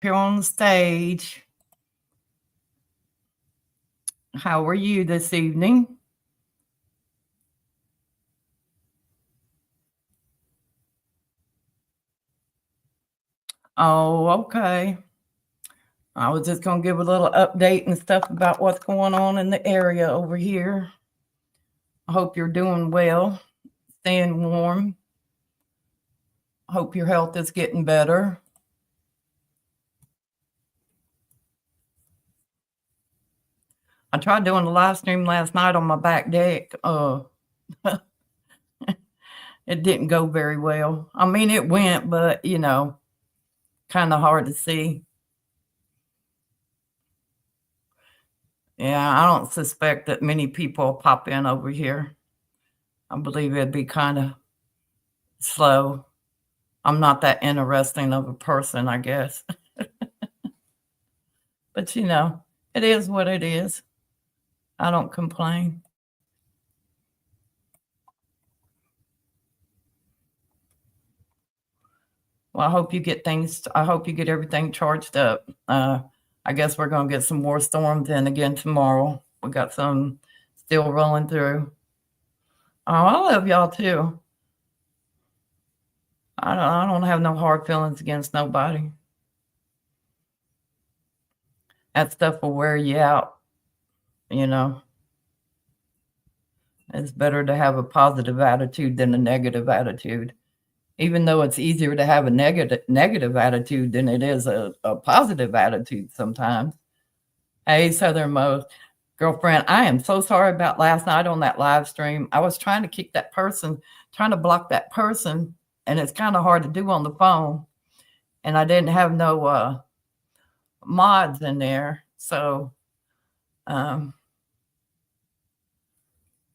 here on the stage. How are you this evening? Oh, okay. I was just going to give a little update and stuff about what's going on in the area over here. I hope you're doing well, staying warm. Hope your health is getting better. I tried doing a live stream last night on my back deck. It didn't go very well. I mean, it went, but kind of hard to see. Yeah, I don't suspect that many people pop in over here. I believe it'd be kind of slow. I'm not that interesting of a person, I guess. But it is what it is. I don't complain. Well, I hope you get everything charged up. I guess we're going to get some more storms in again tomorrow. We got some still rolling through. Oh, I love y'all too. I don't have no hard feelings against nobody. That stuff will wear you out, It's better to have a positive attitude than a negative attitude. Even though it's easier to have a negative attitude than it is a positive attitude sometimes. Hey, Southernmost girlfriend, I am so sorry about last night on that live stream. I was trying to kick that person, trying to block that person, and it's kind of hard to do on the phone. And I didn't have no mods in there. So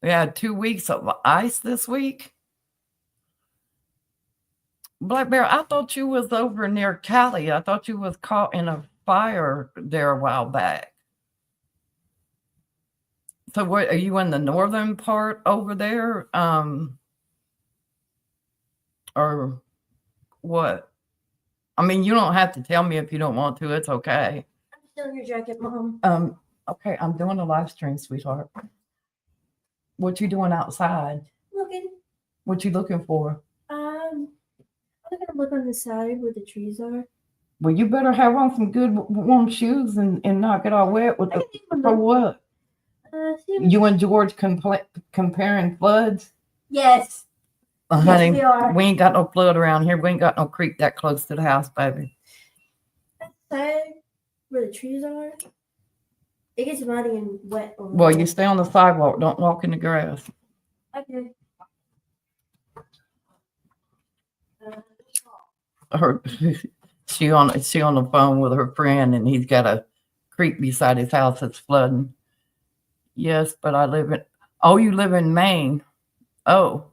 we had 2 weeks of ice this week. Black Bear, I thought you was over near Cali. I thought you was caught in a fire there a while back. So what, are you in the northern part over there? Or what? I mean, you don't have to tell me if you don't want to. It's okay. I'm still in your jacket, Mom. Okay, I'm doing a live stream, sweetheart. What you doing outside? Looking. What you looking for? I'm gonna look on the side where the trees are. Well, you better have on some good warm shoes and not get all wet with for what? You and George comparing floods? Yes. Honey, yes, we are. We ain't got no flood around here. We ain't got no creek that close to the house, baby. That side where the trees are, it gets muddy and wet. Well, you stay on the sidewalk. Don't walk in the grass. Okay. She on the phone with her friend, and he's got a creek beside his house that's flooding. Yes, but I live in. Oh, you live in Maine. Oh.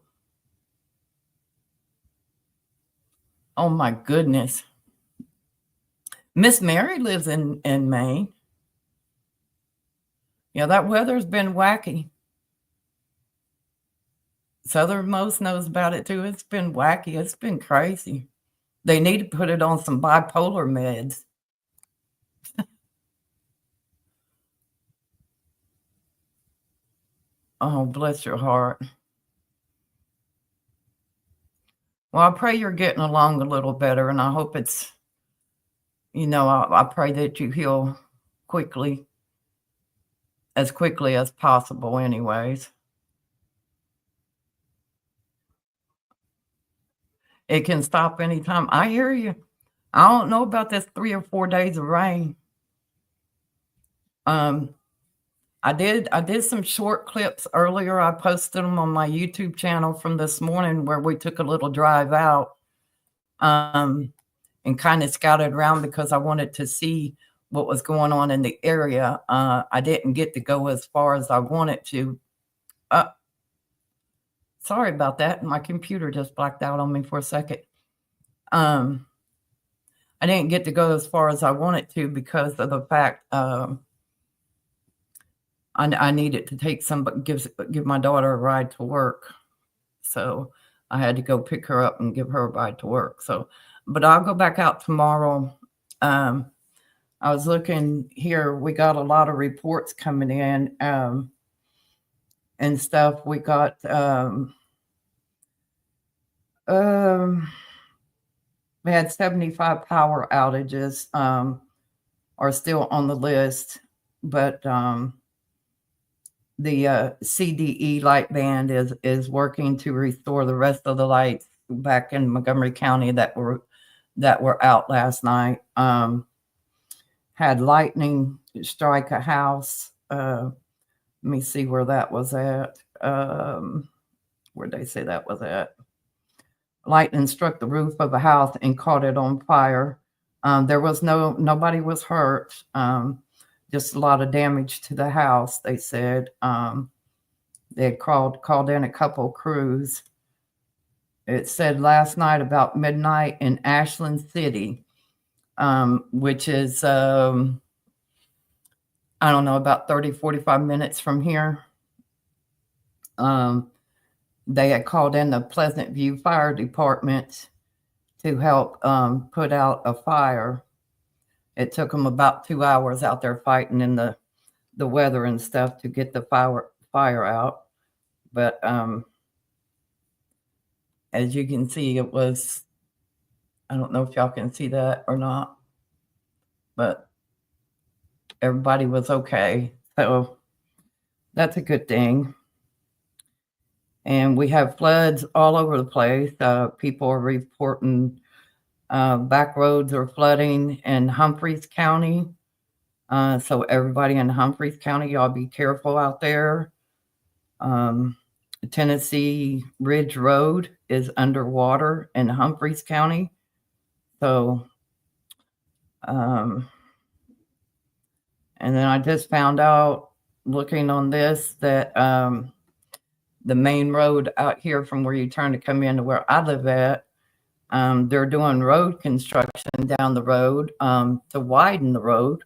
Oh my goodness. Miss Mary lives in Maine. Yeah, that weather's been wacky. Southernmost knows about it too. It's been wacky. It's been crazy. They need to put it on some bipolar meds. Oh, bless your heart. Well, I pray you're getting along a little better, and I hope it's, I pray that you heal quickly as possible anyways. It can stop anytime. I hear you. I don't know about this 3 or 4 days of rain. I did some short clips earlier. I posted them on my YouTube channel from this morning where we took a little drive out and kind of scouted around because I wanted to see what was going on in the area. I didn't get to go as far as I wanted to. Sorry about that. My computer just blacked out on me for a second. I didn't get to go as far as I wanted to because of the fact I needed to give my daughter a ride to work. So I had to go pick her up and give her a ride to work. So, but I'll go back out tomorrow I was looking here. We got a lot of reports coming in and stuff. We got we had 75 power outages are still on the list, but the CDE light band is working to restore the rest of the lights back in Montgomery County that were out last night. Had lightning strike a house. Let me see where that was at. Where'd they say that was at? Lightning struck the roof of a house and caught it on fire. There was nobody was hurt. Just a lot of damage to the house, they said. They had called in a couple crews. It said last night about midnight in Ashland City, which is, I don't know, about 30, 45 minutes from here. They had called in the Pleasant View Fire Department to help put out a fire. It took them about 2 hours out there fighting in the weather and stuff to get the fire out. But as you can see, it was, I don't know if y'all can see that or not, but everybody was okay. So that's a good thing. And we have floods all over the place. People are reporting back roads are flooding in Humphreys County. So everybody in Humphreys County, y'all be careful out there. Tennessee Ridge Road is underwater in Humphreys County. So, and then I just found out looking on this that the main road out here from where you turn to come into where I live at, they're doing road construction down the road to widen the road.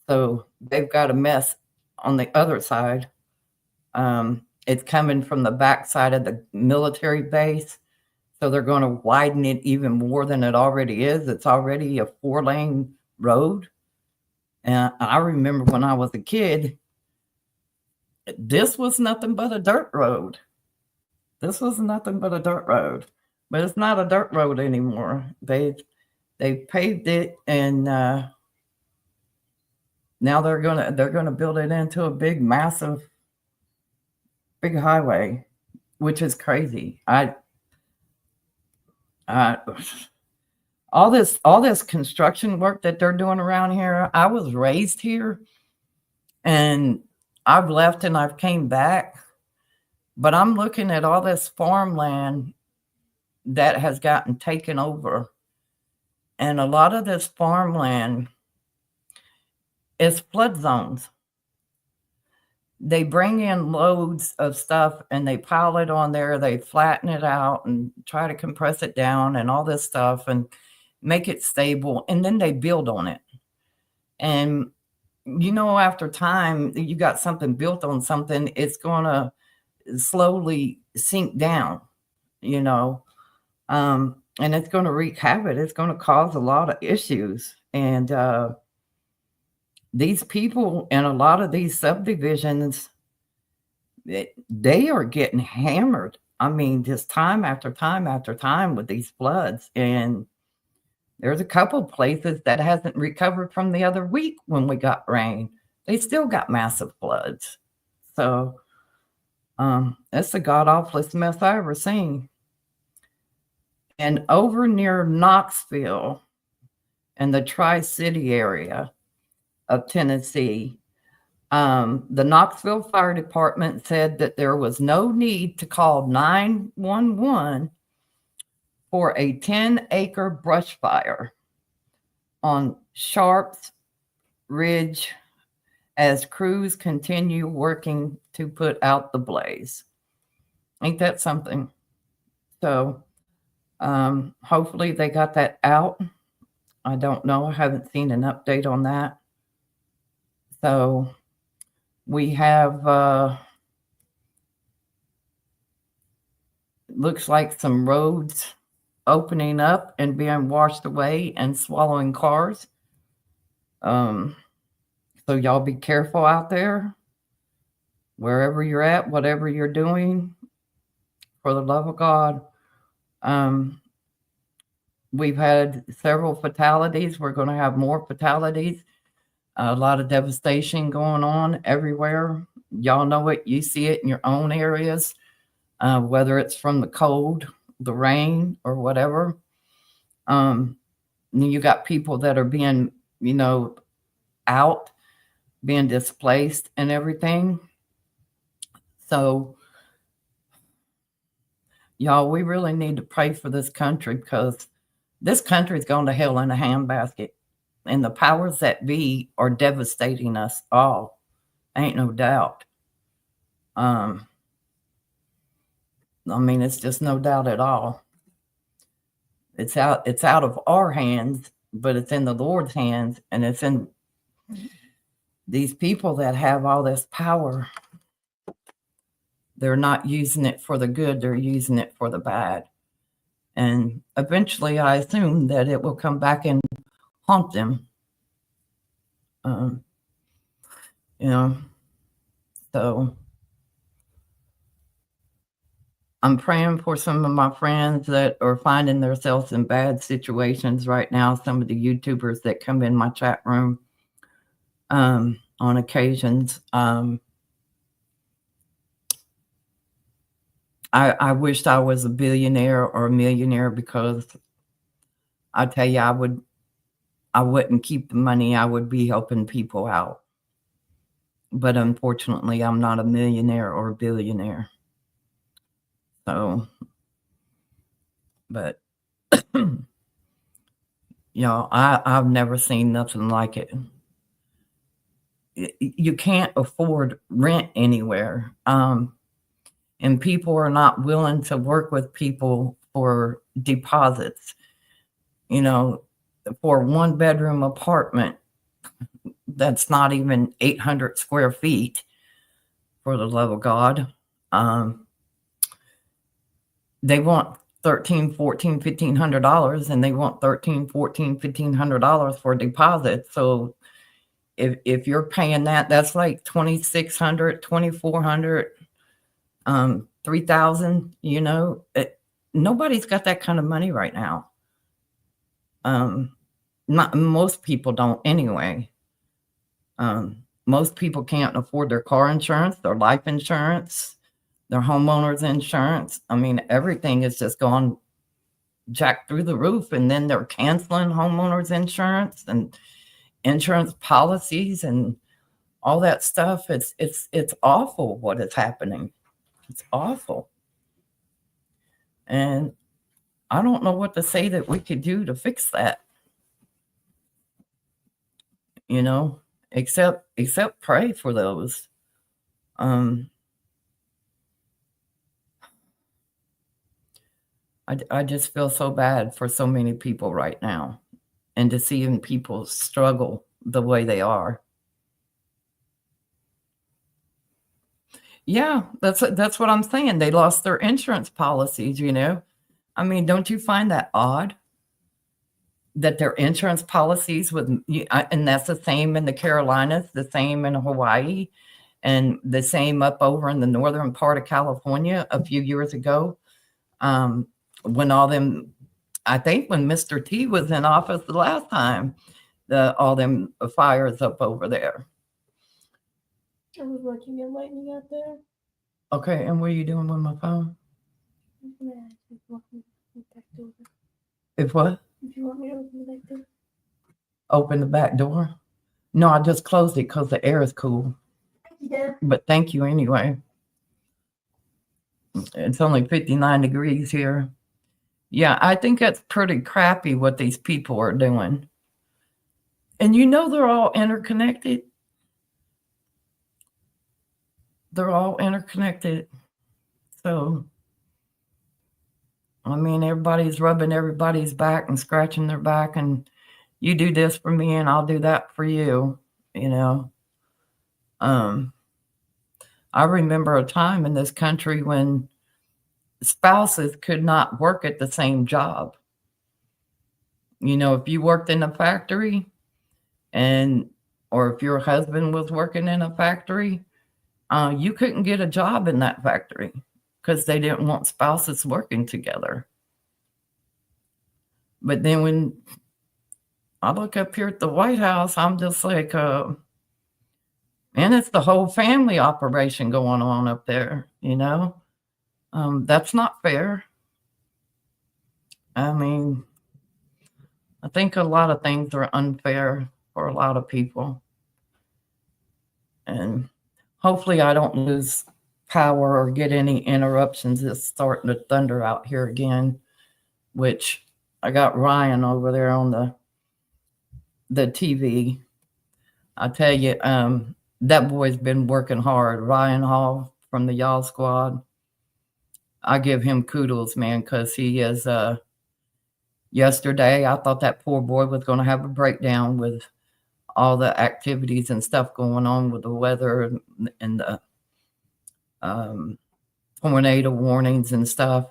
So they've got a mess on the other side. It's coming from the backside of the military base. So they're going to widen it even more than it already is. It's already a 4-lane road. And I remember when I was a kid, this was nothing but a dirt road. This was nothing but a dirt road. But it's not a dirt road anymore. They paved it, and now they're gonna build it into a big, massive, big highway, which is crazy. All this construction work that they're doing around here. I was raised here, and I've left and I've came back, but I'm looking at all this farmland that has gotten taken over, and a lot of this farmland is flood zones. They bring in loads of stuff and they pile it on there. They flatten it out and try to compress it down and all this stuff and make it stable. And then they build on it. And, after time, you got something built on something, it's going to slowly sink down, and it's going to wreak havoc. It's going to cause a lot of issues. And these people in a lot of these subdivisions, they are getting hammered. I mean, just time after time after time with these floods. And there's a couple places that hasn't recovered from the other week when we got rain. They still got massive floods. So that's the god-awfulest mess I ever seen. And over near Knoxville and the Tri-City area of Tennessee, the Knoxville Fire Department said that there was no need to call 911 for a 10-acre brush fire on Sharps Ridge as crews continue working to put out the blaze. Ain't that something? So hopefully they got that out. I don't know. I haven't seen an update on that. So we have, looks like some roads opening up and being washed away and swallowing cars. So y'all be careful out there, wherever you're at, whatever you're doing, for the love of God. We've had several fatalities. We're going to have more fatalities. A lot of devastation going on everywhere. Y'all know it. You see it in your own areas, whether it's from the cold, the rain, or whatever. You got people that are being, out, being displaced and everything. So, y'all, we really need to pray for this country, because this country is going to hell in a handbasket. And the powers that be are devastating us all. Ain't no doubt. I mean, it's just no doubt at all. It's out of our hands, but it's in the Lord's hands, and it's in these people that have all this power. They're not using it for the good, they're using it for the bad. And eventually, I assume that it will come back and haunt them. So I'm praying for some of my friends that are finding themselves in bad situations right now. Some of the YouTubers that come in my chat room on occasions. I wished I was a billionaire or a millionaire, because I tell you, I wouldn't keep the money. I would be helping people out. But unfortunately, I'm not a millionaire or a billionaire. So, but I've never seen nothing like it. You can't afford rent anywhere. And people are not willing to work with people for deposits. For a 1-bedroom apartment that's not even 800 square feet, for the love of God, they want $1,300, $1,400, $1,500, and they want $1,300, $1,400, $1,500 for a deposit. So if you're paying that, that's like $2,600, $2,400, $3,000. Nobody's got that kind of money right now. Most people don't anyway. Most people can't afford their car insurance, their life insurance, their homeowner's insurance. I mean, everything is just gone jacked through the roof, and then they're canceling homeowners insurance and insurance policies and all that stuff. It's awful what is happening. It's awful. And I don't know what to say that we could do to fix that. Except pray for those. I just feel so bad for so many people right now, and to seeing people struggle the way they are. Yeah, that's what I'm saying. They lost their insurance policies, I mean, don't you find that odd? That their insurance policies and that's the same in the Carolinas, the same in Hawaii, and the same up over in the northern part of California a few years ago. When I think when Mr. T was in office the last time, all them fires up over there. I was watching it lightning out there. Okay, and what are you doing with my phone? If what? If you want me to open the back door. Open the back door? No, I just closed it because the air is cool. Yeah. But thank you anyway. It's only 59 degrees here. Yeah, I think that's pretty crappy what these people are doing. And they're all interconnected. They're all interconnected. So, I mean, everybody's rubbing everybody's back and scratching their back, and you do this for me and I'll do that for you, I remember a time in this country when spouses could not work at the same job. You know, if you worked in a factory or if your husband was working in a factory, you couldn't get a job in that factory because they didn't want spouses working together. But then when I look up here at the White House, I'm just like, and it's the whole family operation going on up there, you know? That's not fair. I mean, I think a lot of things are unfair for a lot of people. And hopefully I don't lose power or get any interruptions. It's starting to thunder out here again, which I got Ryan over there on the TV. I tell you, that boy's been working hard. Ryan Hall from the Y'all Squad. I give him kudos, man, because he is. Yesterday, I thought that poor boy was going to have a breakdown with all the activities and stuff going on with the weather and the tornado warnings and stuff.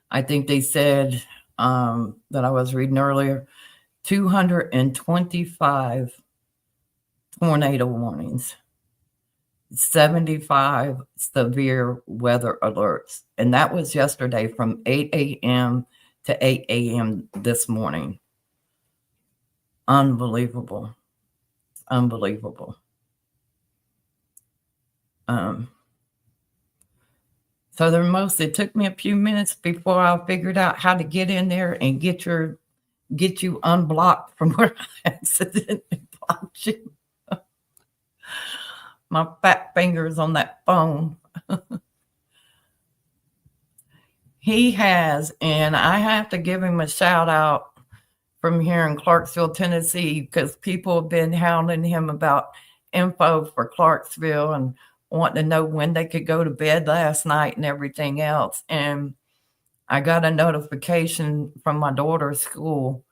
I think they said that I was reading earlier, 225 tornado warnings, 75 severe weather alerts. And that was yesterday from 8 a.m. to 8 a.m. this morning. Unbelievable. Unbelievable. So it took me a few minutes before I figured out how to get in there and get you unblocked from where I accidentally blocked you. My fat fingers on that phone. He has, and I have to give him a shout out from here in Clarksville, Tennessee, because people have been hounding him about info for Clarksville and wanting to know when they could go to bed last night and everything else. And I got a notification from my daughter's school,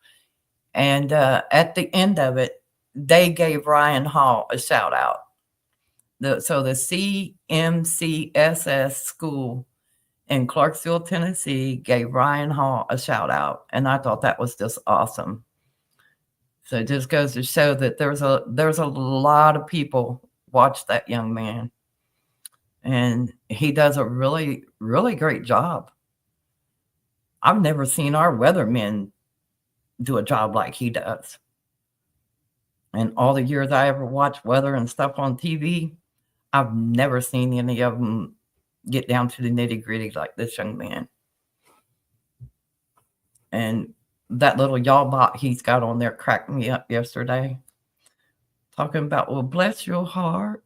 and at the end of it, they gave Ryan Hall a shout out. So the CMCSS school in Clarksville, Tennessee gave Ryan Hall a shout out, and I thought that was just awesome. So it just goes to show that there's a lot of people watch that young man, and he does a really, really great job. I've never seen our weathermen do a job like he does. And all the years I ever watched weather and stuff on TV, I've never seen any of them get down to the nitty-gritty like this young man. And that little y'all bot he's got on there cracked me up yesterday. Talking about, well, bless your heart.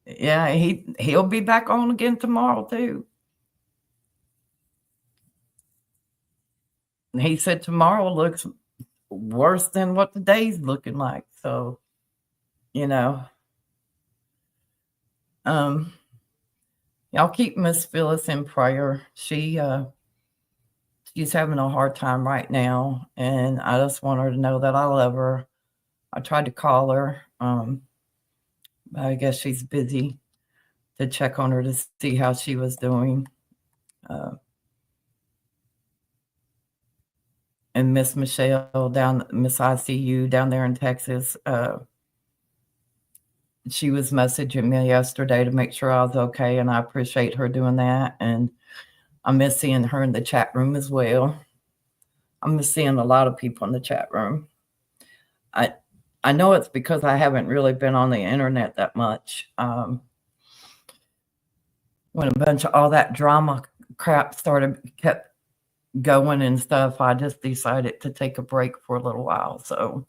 Yeah, he'll be back on again tomorrow too. And he said tomorrow looks worse than what the day's looking like. So, you know, y'all keep Miss Phyllis in prayer. She's having a hard time right now, and I just want her to know that I love her. I tried to call her, but I guess she's busy, to check on her to see how she was doing. And Miss Michelle Miss ICU down there in Texas, she was messaging me yesterday to make sure I was okay, and I appreciate her doing that. And I miss seeing her in the chat room as well. I miss seeing a lot of people in the chat room. I know it's because I haven't really been on the internet that much. When a bunch of all that drama crap kept going and stuff, I just decided to take a break for a little while. So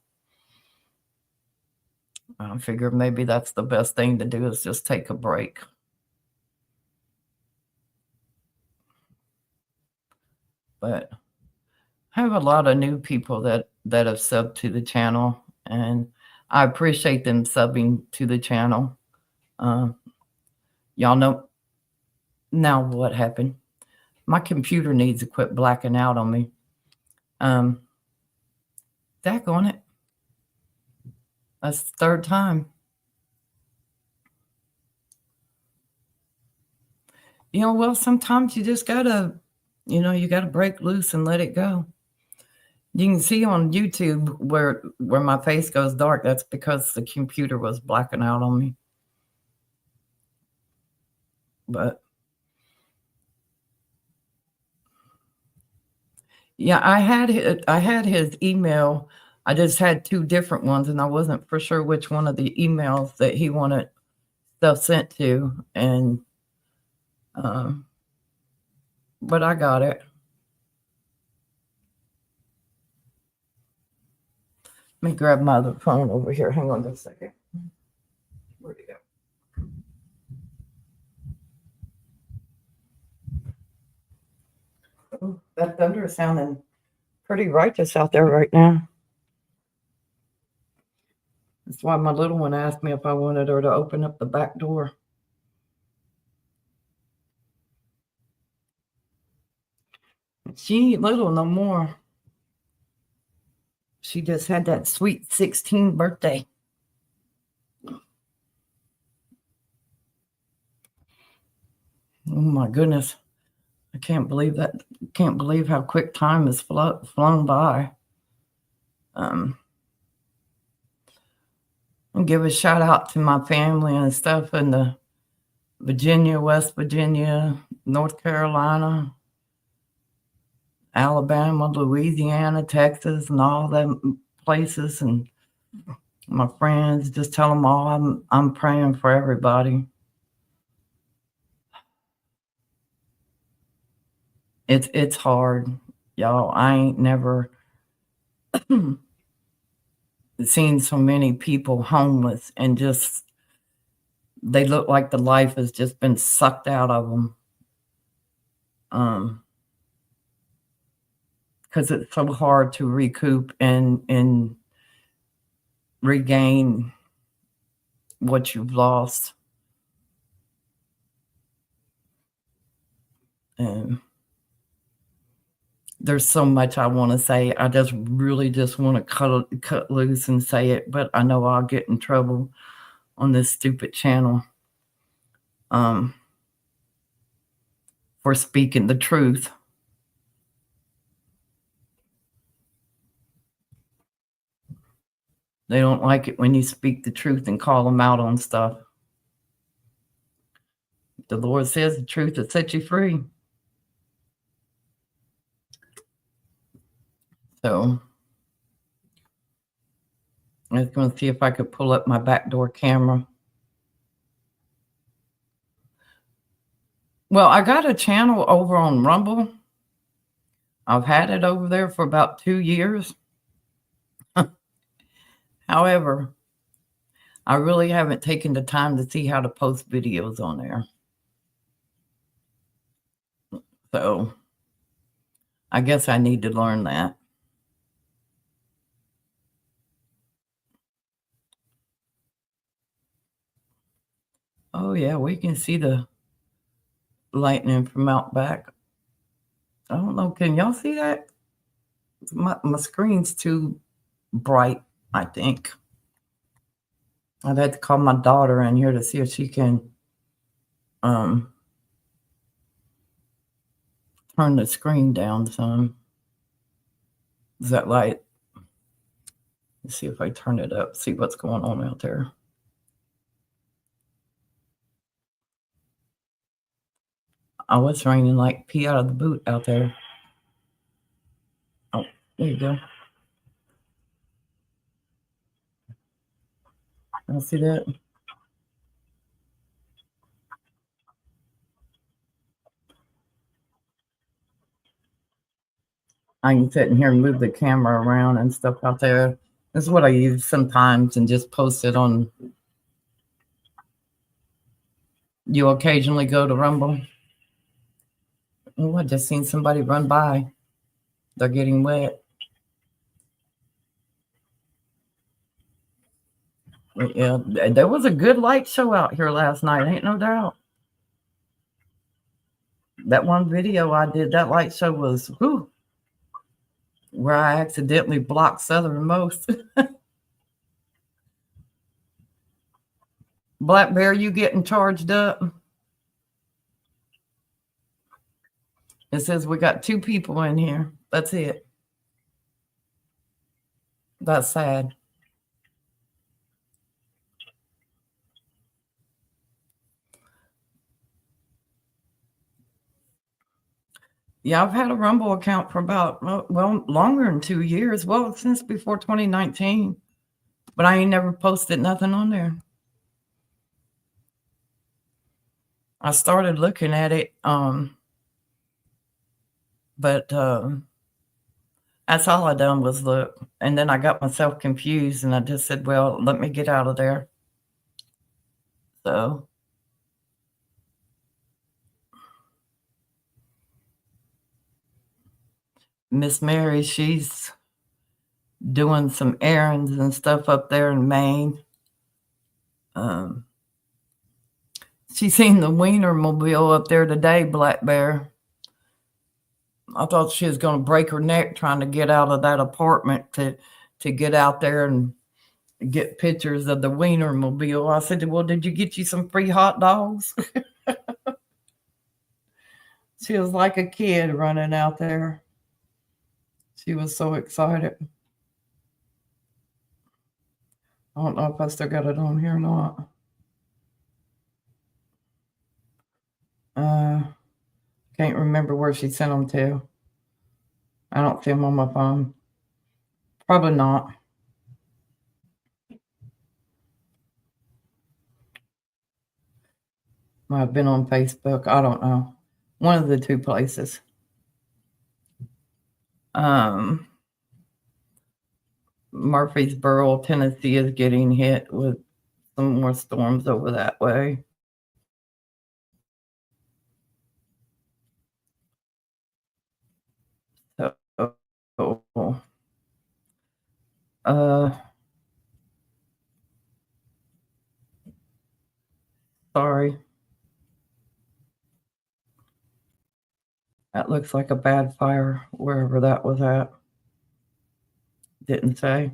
I figured maybe that's the best thing to do, is just take a break. But I have a lot of new people that have subbed to the channel, and I appreciate them subbing to the channel. Y'all know now what happened. My computer needs to quit blacking out on me. Daggone it. That's the third time. Well, sometimes you just gotta, you gotta break loose and let it go. You can see on YouTube where my face goes dark. That's because the computer was blacking out on me. But yeah, I had his email. I just had two different ones, and I wasn't for sure which one of the emails that he wanted stuff sent to. And but I got it. Let me grab my other phone over here. Hang on just a second. Where'd it go? Oh, that thunder is sounding pretty righteous out there right now. That's why my little one asked me if I wanted her to open up the back door. She ain't little no more. She just had that sweet 16th birthday. Oh my goodness. I can't believe that. Can't believe how quick time has flown by. And give a shout out to my family and stuff in the Virginia, West Virginia, North Carolina, Alabama, Louisiana, Texas, and all them places, and my friends. Just tell them all I'm praying for everybody. It's hard, y'all. I ain't never seen so many people homeless and just they look like the life has just been sucked out of them. Because it's so hard to recoup and regain what you've lost. And there's so much I want to say. I just really just want to cut loose and say it, but I know I'll get in trouble on this stupid channel for speaking the truth. They don't like it when you speak the truth and call them out on stuff. The Lord says the truth will set you free. So I was going to see if I could pull up my backdoor camera. Well, I got a channel over on Rumble. I've had it over there for about 2 years. However, I really haven't taken the time to see how to post videos on there. So I guess I need to learn that. Oh, yeah, we can see the lightning from out back. I don't know. Can y'all see that? My screen's too bright, I think. I'd have to call my daughter in here to see if she can turn the screen down some. Is that light? Let's see if I turn it up, see what's going on out there. Oh, it's raining like pee out of the boot out there. Oh, there you go. I see that. I can sit in here and move the camera around and stuff out there. This is what I use sometimes and just post it on. You occasionally go to Rumble. Oh, I just seen somebody run by. They're getting wet. Yeah, there was a good light show out here last night. Ain't no doubt. That one video I did, that light show was where I accidentally blocked Southernmost. Black Bear, you getting charged up? It says we got 2 people in here. That's it. That's sad. Yeah, I've had a Rumble account for about, well, longer than 2 years. Well, since before 2019. But I ain't never posted nothing on there. I started looking at it, but that's all I done was look. And then I got myself confused and I just said, well, let me get out of there. So Miss Mary, she's doing some errands and stuff up there in Maine. She seen the Wienermobile up there today, Black Bear. I thought she was going to break her neck trying to get out of that apartment to get out there and get pictures of the Wienermobile. I said, well, did you get you some free hot dogs? She was like a kid running out there. She was so excited. I don't know if I still got it on here or not. Can't remember where she sent them to. I don't see them on my phone. Probably not. Might have been on Facebook. I don't know. One of the 2 places. Murfreesboro, Tennessee is getting hit with some more storms over that way. So, sorry. That looks like a bad fire wherever that was at. Didn't say.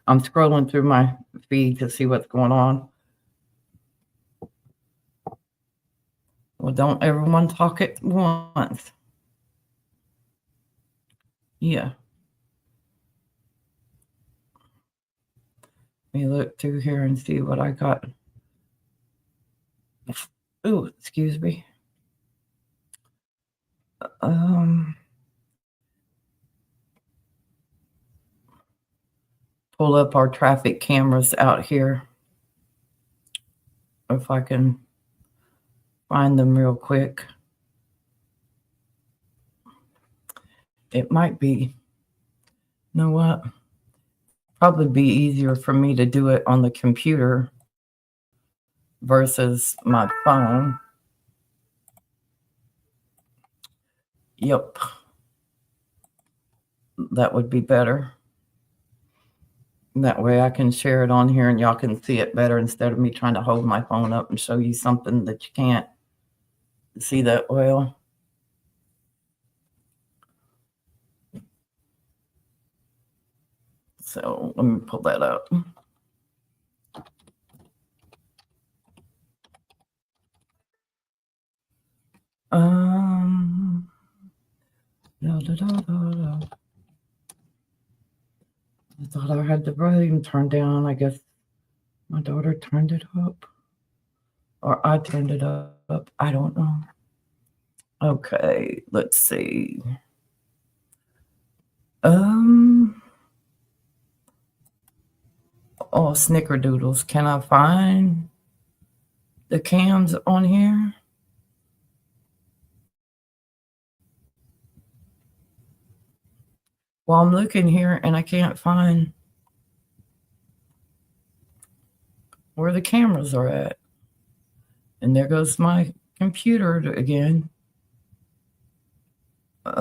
I'm scrolling through my feed to see what's going on. Well, don't everyone talk at once. Yeah. Let me look through here and see what I got. Oh, excuse me. Pull up our traffic cameras out here. If I can find them real quick. It might be, you know what? Probably be easier for me to do it on the computer versus my phone. Yep. That would be better. That way I can share it on here and y'all can see it better instead of me trying to hold my phone up and show you something that you can't see that well. So let me pull that up. I thought I had the volume turned down. I guess my daughter turned it up. Or I turned it up. I don't know. Okay, let's see. Oh, snickerdoodles. Can I find the cams on here? Well, I'm looking here and I can't find where the cameras are at. And there goes my computer again. I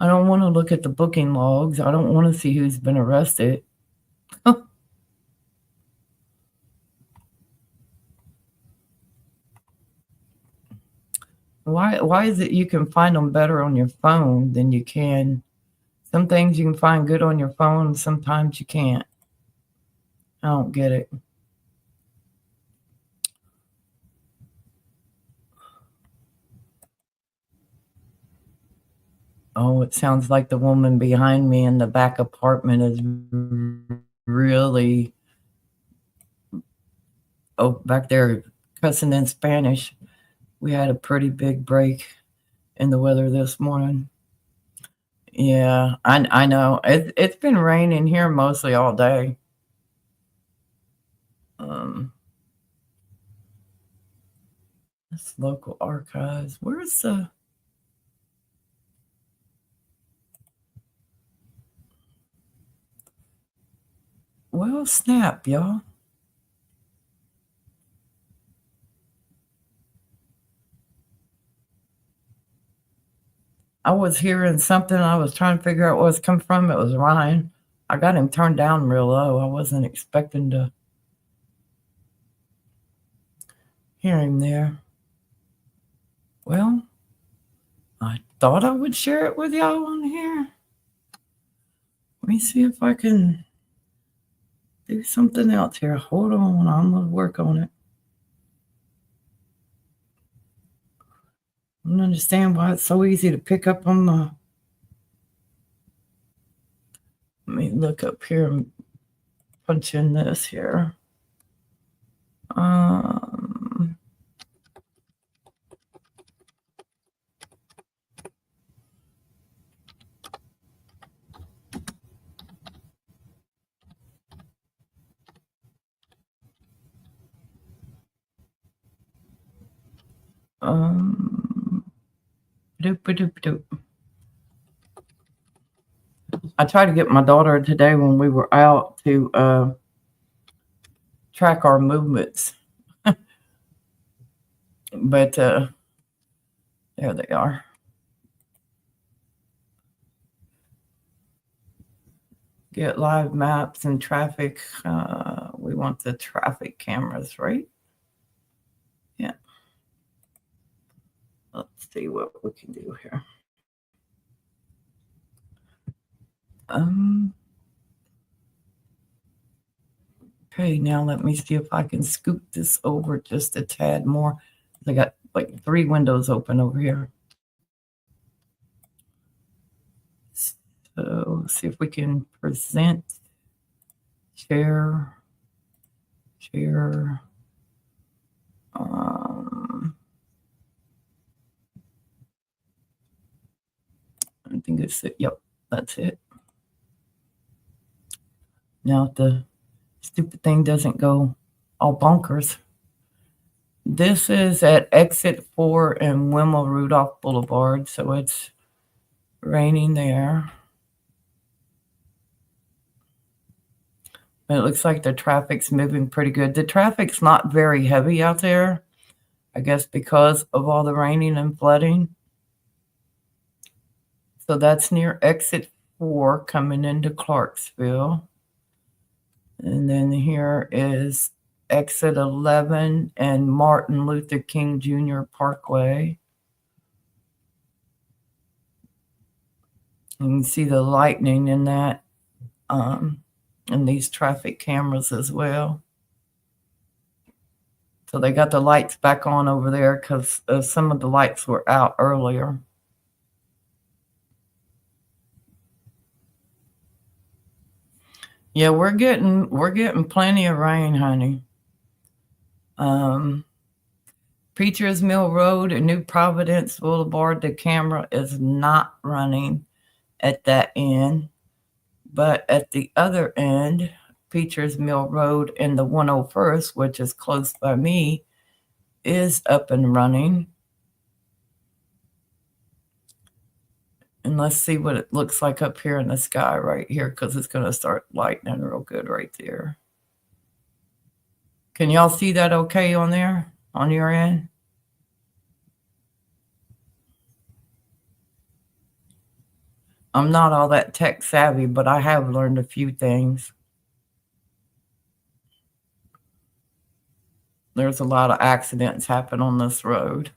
don't want to look at the booking logs. I don't want to see who's been arrested. Why is it you can find them better on your phone than you can Some things you can find good on your phone, sometimes you can't. I don't get it. Oh, it sounds like the woman behind me in the back apartment is really, back there cussing in Spanish. We had a pretty big break in the weather this morning. Yeah, I know. It's been raining here mostly all day. This local archives. Where's the... Well, snap, y'all. I was hearing something. I was trying to figure out where it's come from. It was Ryan. I got him turned down real low. I wasn't expecting to hear him there. Well, I thought I would share it with y'all on here. Let me see if I can do something else here. Hold on. I'm going to work on it. I don't understand why it's so easy to pick up on the... Let me look up here and punch in this here. Doop. I tried to get my daughter today when we were out to track our movements. But there they are. Get live maps and traffic. We want the traffic cameras, right? Yeah. Let's see what we can do here. Okay, now let me see if I can scoop this over just a tad more. I got like 3 windows open over here. So see if we can present, share. I think it's it. Yep, that's it. Now if the stupid thing doesn't go all bonkers. This is at exit 4 and Wimmel Rudolph Boulevard, so it's raining there. But it looks like the traffic's moving pretty good. The traffic's not very heavy out there, I guess because of all the raining and flooding. So that's near exit 4 coming into Clarksville. And then here is exit 11 and Martin Luther King Jr. Parkway. You can see the lightning in that, and these traffic cameras as well. So they got the lights back on over there because some of the lights were out earlier. Yeah, we're getting plenty of rain, honey. Preachers Mill Road and New Providence Boulevard, the camera is not running at that end. But at the other end, Preachers Mill Road and the 101st, which is close by me, is up and running. And let's see what it looks like up here in the sky right here, because it's going to start lightning real good right there. Can y'all see that okay on there, on your end? I'm not all that tech savvy, but I have learned a few things. There's a lot of accidents happen on this road.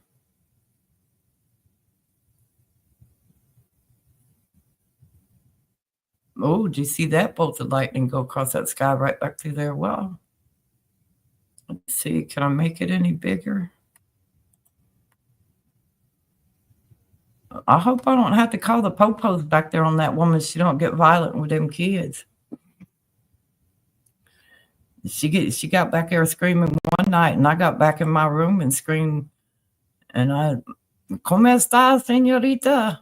Oh, did you see that bolt of lightning go across that sky right back through there? Well, let's see. Can I make it any bigger? I hope I don't have to call the popos back there on that woman. She don't get violent with them kids. She got back there screaming one night, and I got back in my room and screamed, and I, "Cómo está, señorita?"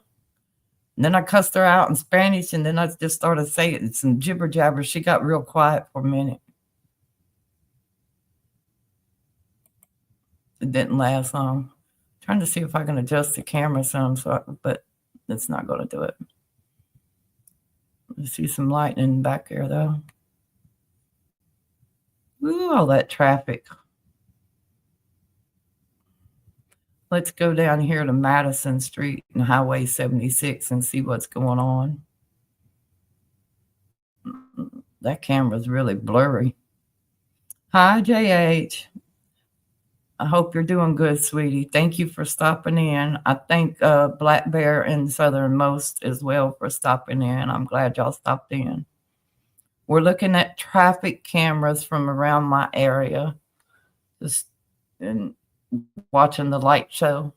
And then I cussed her out in Spanish, and then I just started saying some jibber jabber. She got real quiet for a minute. It didn't last long. Trying to see if I can adjust the camera some, but it's not going to do it. I see some lightning back there, though. Ooh, all that traffic. Let's go down here to Madison Street and Highway 76 and see what's going on. That camera's really blurry. Hi, JH. I hope you're doing good, sweetie. Thank you for stopping in. I thank Black Bear and Southernmost as well for stopping in. I'm glad y'all stopped in. We're looking at traffic cameras from around my area, just and watching the light show.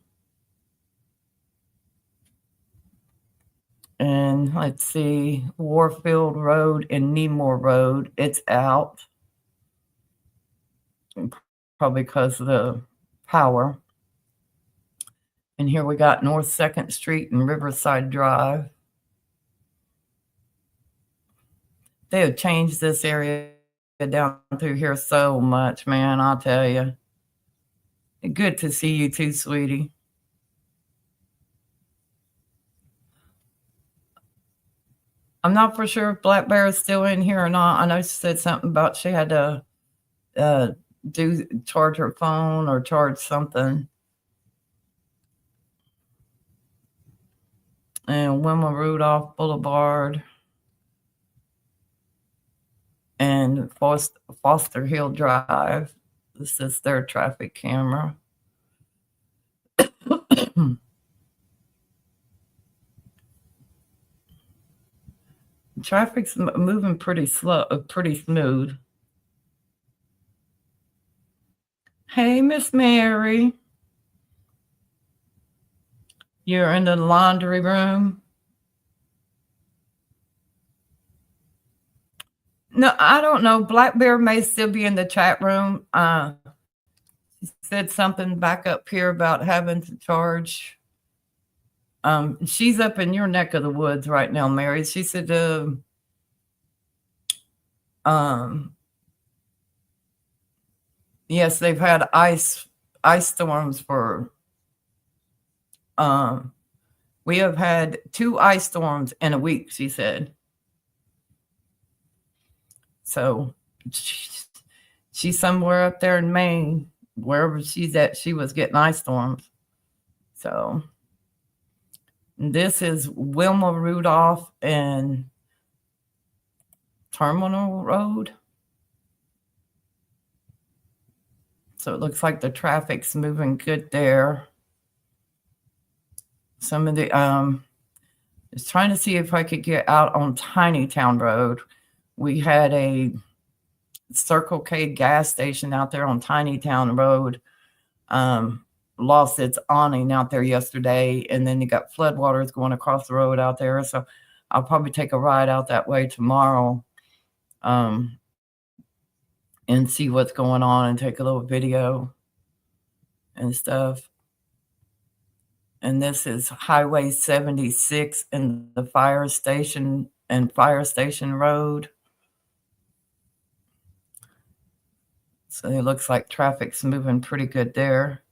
And let's see, Warfield Road and Nemore Road, it's out. Probably because of the power. And here we got North 2nd Street and Riverside Drive. They have changed this area down through here so much, man, I'll tell you. Good to see you too, sweetie. I'm not for sure if Black Bear is still in here or not. I know she said something about she had to charge her phone or charge something. And Wilma Rudolph Boulevard and Foster Hill Drive. This is their traffic camera. Traffic's moving pretty slow, pretty smooth. Hey, Miss Mary. You're in the laundry room? No, I don't know. Black Bear may still be in the chat room. She said something back up here about having to charge. She's up in your neck of the woods right now, Mary. She said, yes, they've had ice storms for. We have had 2 ice storms in a week, she said. So she's somewhere up there in Maine, wherever she's at, she was getting ice storms. So this is Wilma Rudolph and Terminal Road. So it looks like the traffic's moving good there. Some of the I was trying to see if I could get out on Tiny Town Road. We had a Circle K gas station out there on Tiny Town Road. Lost its awning out there yesterday, and then you got floodwaters going across the road out there. So I'll probably take a ride out that way tomorrow and see what's going on and take a little video and stuff. And this is Highway 76 and the fire station and Fire Station Road. So it looks like traffic's moving pretty good there.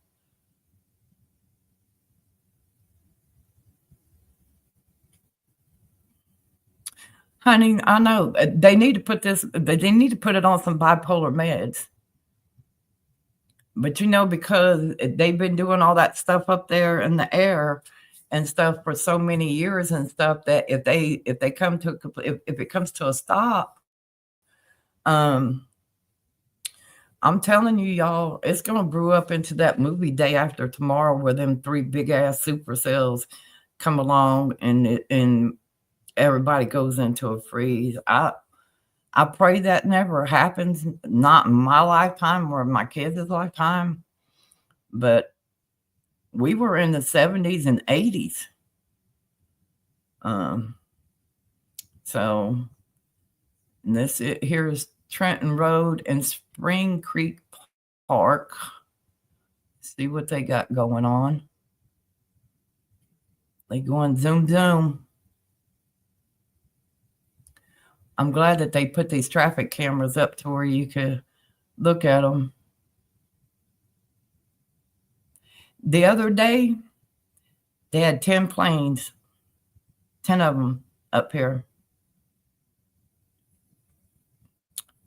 Honey, I know they need to put this, they need to put it on some bipolar meds. But because they've been doing all that stuff up there in the air and stuff for so many years and stuff, that if it comes to a stop, I'm telling you, y'all, it's gonna brew up into that movie Day After Tomorrow, where them 3 big ass supercells come along and everybody goes into a freeze. I pray that never happens, not in my lifetime or my kids' lifetime, but we were in the 70s and 80s. So here's Trenton Road and Spring Creek Park. See what they got going on. They going zoom zoom. I'm glad that they put these traffic cameras up to where you could look at them. The other day, they had 10 planes, 10 of them up here.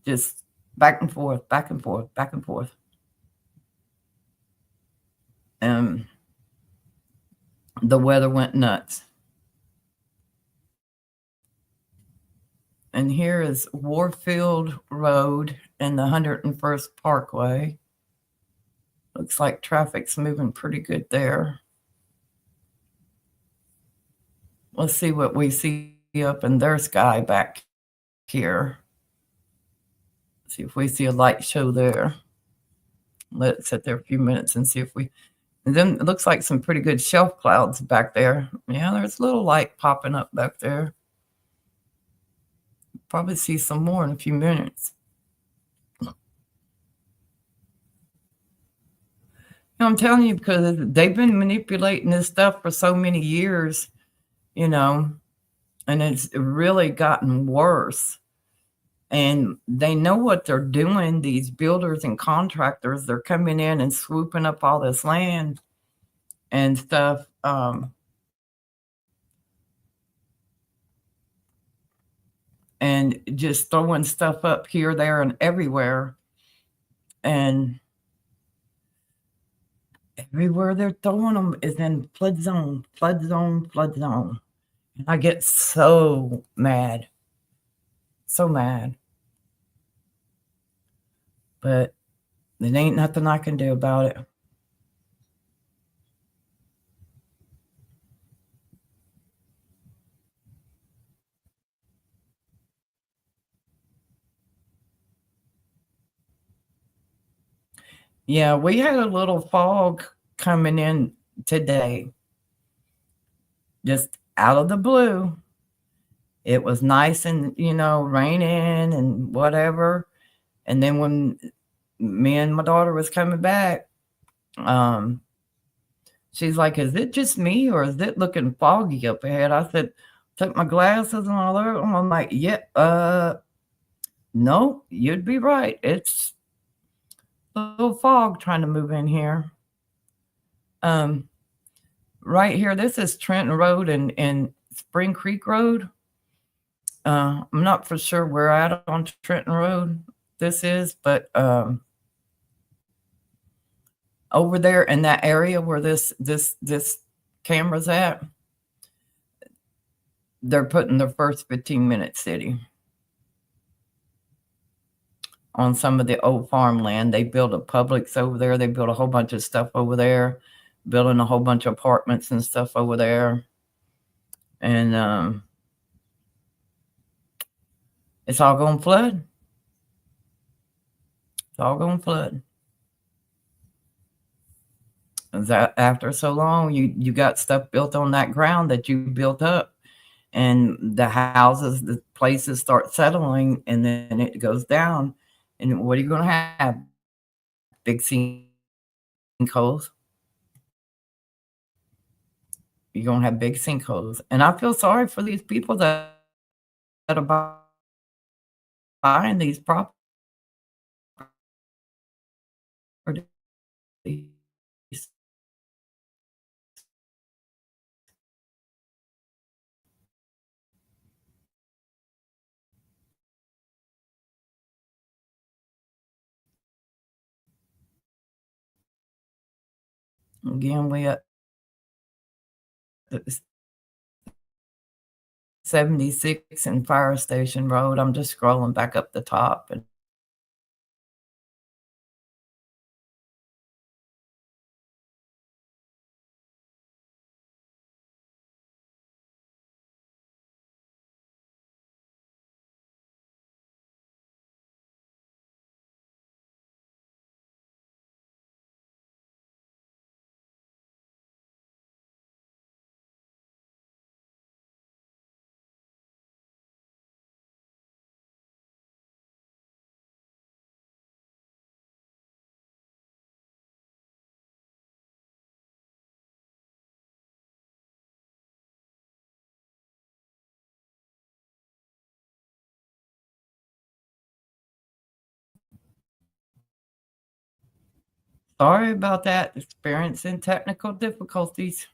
Just back and forth, back and forth, back and forth. And the weather went nuts. And here is Warfield Road and the 101st Parkway. Looks like traffic's moving pretty good there. Let's see what we see up in their sky back here. See if we see a light show there. Let's sit there a few minutes and see if we. And then it looks like some pretty good shelf clouds back there. Yeah, there's a little light popping up back there. Probably see some more in a few minutes. I'm telling you, because they've been manipulating this stuff for so many years, and it's really gotten worse. And they know what they're doing, these builders and contractors. They're coming in and swooping up all this land and stuff. And just throwing stuff up here, there, and everywhere. And everywhere they're throwing them is in flood zone, flood zone, flood zone. And I get so mad. So mad. But there ain't nothing I can do about it. Yeah, we had a little fog coming in today, just out of the blue. It was nice and, raining and whatever. And then when me and my daughter was coming back, she's like, "Is it just me or is it looking foggy up ahead?" I said, took my glasses and all that. I'm like, "Yeah, no, you'd be right. It's a little fog trying to move in here." Right here, this is Trenton Road and Spring Creek Road. I'm not for sure where at on Trenton Road this is, but over there in that area where this camera's at, they're putting their first 15-minute city on some of the old farmland. They built a Publix over there. They built a whole bunch of stuff over there, building a whole bunch of apartments and stuff over there. And it's all going to flood. It's all going to flood. That after so long, you got stuff built on that ground that you built up, and the houses, the places start settling, and then it goes down. And what are you going to have? Big sinkholes. You're going to have big sinkholes. And I feel sorry for these people that are buying these properties. Again, we at 76 and Fire Station Road. I'm just scrolling back up the top, and Sorry about that. Experiencing technical difficulties.